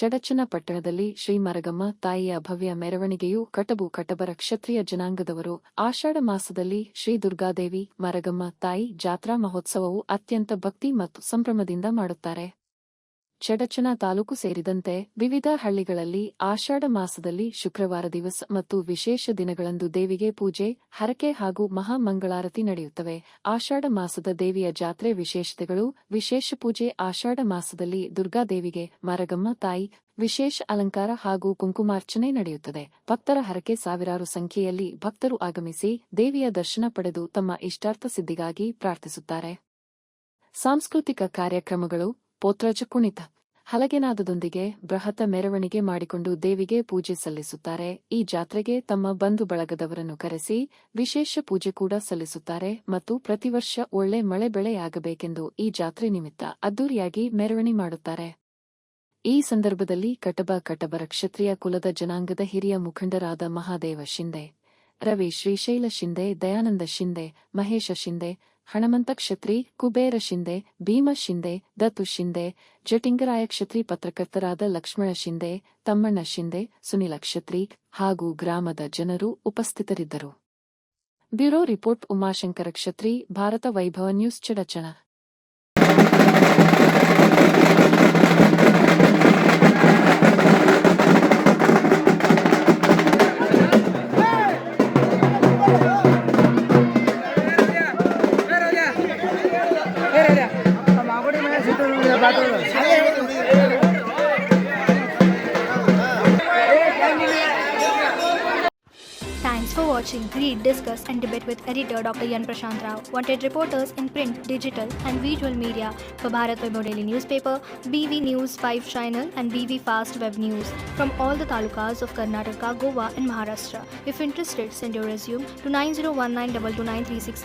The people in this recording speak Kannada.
ಚಡಚನಪಟ್ಟಣದಲ್ಲಿ ಶ್ರೀ ಮರಗಮ್ಮ ತಾಯಿಯ ಭವ್ಯ ಮೆರವಣಿಗೆಯು ಕಟಬರ ಕ್ಷತ್ರಿಯ ಜನಾಂಗದವರು ಆಷಾಢ ಮಾಸದಲ್ಲಿ ಶ್ರೀ ದುರ್ಗಾದೇವಿ ಮರಗಮ್ಮ ತಾಯಿ ಜಾತ್ರಾ ಮಹೋತ್ಸವವು ಅತ್ಯಂತ ಭಕ್ತಿ ಮತ್ತು ಸಂಭ್ರಮದಿಂದ ಮಾಡುತ್ತಾರೆ. ಚಡಚನ ತಾಲೂಕು ಸೇರಿದಂತೆ ವಿವಿಧ ಹಳ್ಳಿಗಳಲ್ಲಿ ಆಷಾಢ ಮಾಸದಲ್ಲಿ ಶುಕ್ರವಾರ ದಿವಸ ಮತ್ತು ವಿಶೇಷ ದಿನಗಳಂದು ದೇವಿಗೆ ಪೂಜೆ, ಹರಕೆ ಹಾಗೂ ಮಹಾಮಂಗಳಾರತಿ ನಡೆಯುತ್ತವೆ. ಆಷಾಢ ಮಾಸದ ದೇವಿಯ ಜಾತ್ರೆ ವಿಶೇಷತೆಗಳು. ವಿಶೇಷ ಪೂಜೆ. ಆಷಾಢ ಮಾಸದಲ್ಲಿ ದುರ್ಗಾದೇವಿಗೆ ಮರಗಮ್ಮ ತಾಯಿ ವಿಶೇಷ ಅಲಂಕಾರ ಹಾಗೂ ಕುಂಕುಮಾರ್ಚನೆ ನಡೆಯುತ್ತದೆ. ಭಕ್ತರ ಹರಕೆ. ಸಾವಿರಾರು ಸಂಖ್ಯೆಯಲ್ಲಿ ಭಕ್ತರು ಆಗಮಿಸಿ ದೇವಿಯ ದರ್ಶನ ಪಡೆದು ತಮ್ಮ ಇಷ್ಟಾರ್ಥ ಸಿದ್ಧಿಗಾಗಿ ಪ್ರಾರ್ಥಿಸುತ್ತಾರೆ. ಸಾಂಸ್ಕೃತಿಕ ಕಾರ್ಯಕ್ರಮಗಳು. ಪೋತ್ರಜ ಕುಣಿತ, ಹಲಗೆನಾದದೊಂದಿಗೆ ಬೃಹತ್ ಮೆರವಣಿಗೆ ಮಾಡಿಕೊಂಡು ದೇವಿಗೆ ಪೂಜೆ ಸಲ್ಲಿಸುತ್ತಾರೆ. ಈ ಜಾತ್ರೆಗೆ ತಮ್ಮ ಬಂಧು ಬಳಗದವರನ್ನು ಕರೆಸಿ ವಿಶೇಷ ಪೂಜೆ ಕೂಡ ಸಲ್ಲಿಸುತ್ತಾರೆ ಮತ್ತು ಪ್ರತಿವರ್ಷ ಒಳ್ಳೆ ಮಳೆ ಬೆಳೆಯಾಗಬೇಕೆಂದು ಈ ಜಾತ್ರೆ ನಿಮಿತ್ತ ಅದ್ದೂರಿಯಾಗಿ ಮೆರವಣಿಗೆ ಮಾಡುತ್ತಾರೆ. ಈ ಸಂದರ್ಭದಲ್ಲಿ ಕಟಬರ ಕ್ಷತ್ರಿಯ ಕುಲದ ಜನಾಂಗದ ಹಿರಿಯ ಮುಖಂಡರಾದ ಮಹಾದೇವ ಶಿಂದೆ, ರವಿ ಶ್ರೀಶೈಲ ಶಿಂದೆ, ದಯಾನಂದ ಶಿಂದೆ, ಮಹೇಶ ಶಿಂದೆ, ಹಣಮಂತ ಕ್ಷತ್ರಿ, ಕುಬೇರ ಶಿಂದೆ, ಭೀಮ ಶಿಂದೆ, ದತ್ತು ಶಿಂದೆ, ಜಟಿಂಗರಾಯ ಕ್ಷತ್ರಿ, ಪತ್ರಕರ್ತರಾದ ಲಕ್ಷ್ಮಣ ಶಿಂದೆ, ತಮ್ಮಣ್ಣ ಶಿಂದೆ, ಸುನಿಲ ಕ್ಷತ್ರಿ ಹಾಗೂ ಗ್ರಾಮದ ಜನರು ಉಪಸ್ಥಿತರಿದ್ದರು. Bureau report. Umashankar Kshatri, Bharat Vaibhav news, Chadchan. Thanks for watching. Read, discuss and debate with editor Dr. Yan Prashant Rao. Wanted reporters in print, digital and visual media for Bharat Vaibhav Daily Newspaper, BV News 5 Channel and BV Fast Web News from all the talukas of Karnataka, Goa and Maharashtra. If interested, send your resume to 9019229369.